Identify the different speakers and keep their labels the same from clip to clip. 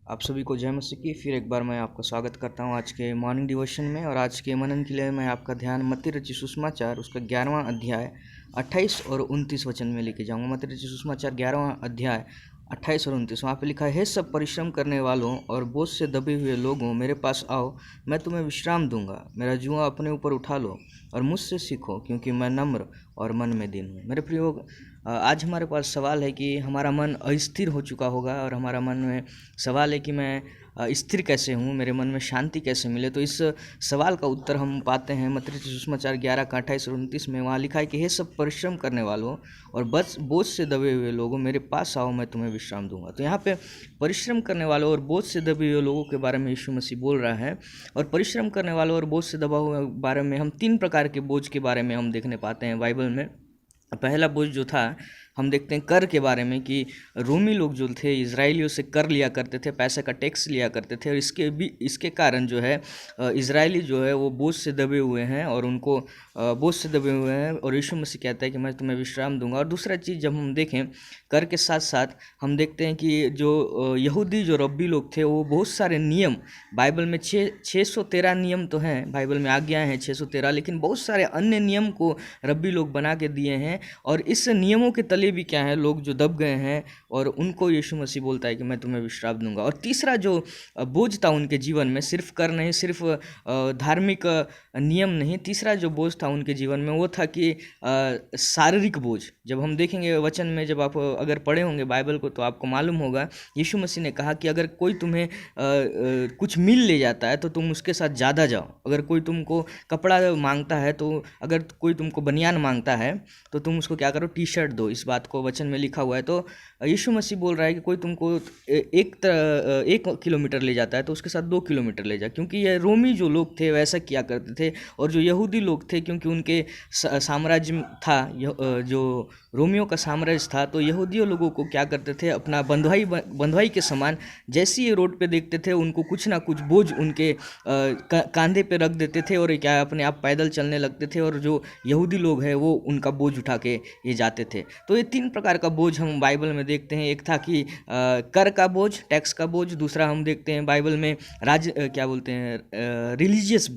Speaker 1: आप सभी को जय मसीह की। फिर एक बार मैं आपका स्वागत करता हूं आज के मॉर्निंग डिवोशन में। और आज के मनन के लिए मैं आपका ध्यान मत्ती रचित सुसमाचार उसका 11वां अध्याय 28 और 29 वचन में लेके जाऊंगा। मत्ती रचित सुसमाचार 11वां अध्याय 28 और 29। वहाँ पे लिखा है, हे सब परिश्रम करने वालों और बोझ से दबे हुए लोगों, मेरे पास आओ, मैं तुम्हें विश्राम दूंगा। मेरा जुआ अपने ऊपर उठा लो और मुझसे सीखो, क्योंकि मैं नम्र और मन में दीन हूँ। मेरे प्रिय, आज हमारे पास सवाल है कि हमारा मन अस्थिर हो चुका होगा और हमारा मन में सवाल है कि मैं स्थिर कैसे हूँ, मेरे मन में शांति कैसे मिले। तो इस सवाल का उत्तर हम पाते हैं मत्ती रचित सुसमाचार 11 का 28 और 29 में। वहाँ लिखा है कि हे सब परिश्रम करने वालों और बस बोझ से दबे हुए लोगों, मेरे पास आओ, मैं तुम्हें विश्राम दूंगा। तो यहाँ पे परिश्रम करने वालों और बोझ से दबे हुए लोगों के बारे में यीशु मसीह बोल रहा है। और परिश्रम करने वालों और बोझ से दबा हुआ बारे में हम 3 प्रकार के बोझ के बारे में हम देखने पाते हैं बाइबल में। पहला बोझ जो था, हम देखते हैं कर के बारे में कि रोमी लोग जो थे इजराइलियों से कर लिया करते थे, पैसे का टैक्स लिया करते थे। और इसके कारण जो है इजरायली जो है वो बोझ से दबे हुए हैं और उनको बोझ से दबे हुए हैं। और यीशु मसीह कहता है कि मैं तुम्हें विश्राम दूंगा। और दूसरा चीज़ जब हम देखें कर के साथ साथ हम देखते हैं कि जो यहूदी जो रब्बी लोग थे वो बहुत सारे नियम बाइबल में 613 नियम तो हैं, बाइबल में आज्ञाएं हैं 613, लेकिन बहुत सारे अन्य नियम को रब्बी लोग बना के दिए हैं। और इस नियमों के तले भी क्या है, लोग जो दब गए हैं और उनको यीशु मसीह बोलता है कि मैं तुम्हें विश्राम दूंगा। और तीसरा जो बोझ था उनके जीवन में, सिर्फ कर नहीं, सिर्फ धार्मिक नियम नहीं, तीसरा जो बोझ था उनके जीवन में वो था कि शारीरिक बोझ। जब हम देखेंगे वचन में, जब आप अगर पढ़े होंगे बाइबल को तो आपको मालूम होगा यीशु मसीह ने कहा कि अगर कोई तुम्हें कुछ मिल ले जाता है तो तुम उसके साथ ज़्यादा जाओ। अगर कोई तुमको कपड़ा मांगता है, तो अगर कोई तुमको बनियान मांगता है तो तुम उसको क्या करो, टी शर्ट दो। इस बात को वचन में लिखा हुआ है। तो यीशु मसीह बोल रहा है कि कोई तुमको 1 किलोमीटर ले जाता है तो उसके साथ 2 किलोमीटर ले जा। क्योंकि ये रोमी जो लोग थे वैसा किया करते थे। और जो यहूदी लोग थे, क्योंकि उनके साम्राज्य था, जो रोमियों का साम्राज्य था, तो यहूदियों लोगों को क्या करते थे, अपना बंधुआई के समान जैसे ही रोड पे देखते थे उनको कुछ ना कुछ बोझ उनके कांधे पे रख देते थे और क्या अपने आप पैदल चलने लगते थे। और जो यहूदी लोग हैं वो उनका बोझ उठा के ये जाते थे। तो ये 3 प्रकार का बोझ हम बाइबल में देखते हैं। एक था कि कर का बोझ, टैक्स का बोझ। दूसरा हम देखते हैं बाइबल में क्या बोलते हैं, रिलीजियस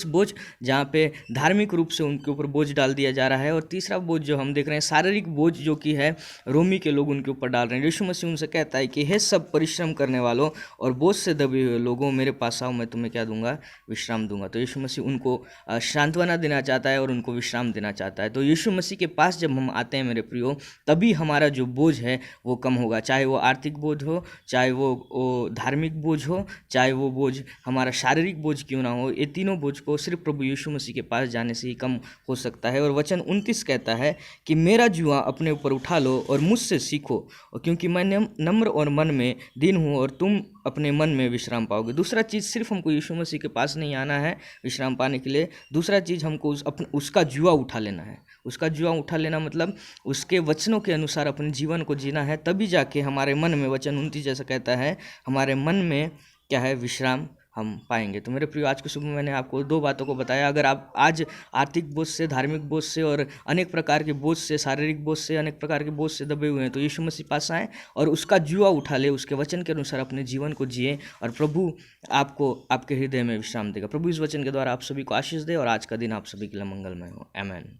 Speaker 1: बोझ, जहाँ पे धार्मिक रूप से उनके ऊपर बोझ डाल दिया जा रहा है। और तीसरा बोझ जो हम देख रहे हैं, शारीरिक बोझ, जो कि है रोमी के लोग उनके ऊपर डाल रहे हैं। यीशु मसीह उनसे कहता है कि हे सब परिश्रम करने वालों और बोझ से दबे हुए लोगों, मेरे पास आओ, मैं तुम्हें क्या दूंगा, विश्राम दूंगा। तो यीशु मसीह उनको सांत्वना देना चाहता है और उनको विश्राम देना चाहता है। तो यीशु मसीह के पास जब हम आते हैं मेरे प्रियो, तभी हमारा जो बोझ है वो कम होगा। चाहे वो आर्थिक बोझ हो, चाहे वो धार्मिक बोझ हो, चाहे वो बोझ हमारा शारीरिक बोझ क्यों ना हो, ये तीनों बोझ को सिर्फ प्रभु यीशु मसीह के पास जाने से ही कम हो सकता है। और वचन 29 कहता है कि मेरा जुआ अपने ऊपर उठा लो और मुझसे सीखो, और क्योंकि मैं नम्र और मन में दीन हूँ, और तुम अपने मन में विश्राम पाओगे। दूसरा चीज़, सिर्फ हमको यीशु मसीह के पास नहीं आना है विश्राम पाने के लिए। दूसरा चीज़, हमको उसका जुआ उठा लेना है। उसका जुआ उठा लेना मतलब उसके वचनों के अनुसार अपने जीवन को जीना है। तभी जाके हमारे मन में, वचन 29 जैसा कहता है, हमारे मन में क्या है, विश्राम हम पाएंगे। तो मेरे प्रिय, आज के सुबह मैंने आपको 2 बातों को बताया। अगर आप आज आर्थिक बोझ से, धार्मिक बोझ से और अनेक प्रकार के बोझ से, शारीरिक बोझ से, अनेक प्रकार के बोझ से दबे हुए हैं, तो यीशु मसीह पास आएँ और उसका जुआ उठा ले, उसके वचन के अनुसार अपने जीवन को जिए, और प्रभु आपको आपके हृदय में विश्राम देगा। प्रभु इस वचन के द्वारा आप सभी को आशीष दे और आज का दिन आप सभी के लिए मंगलमय हो। आमीन।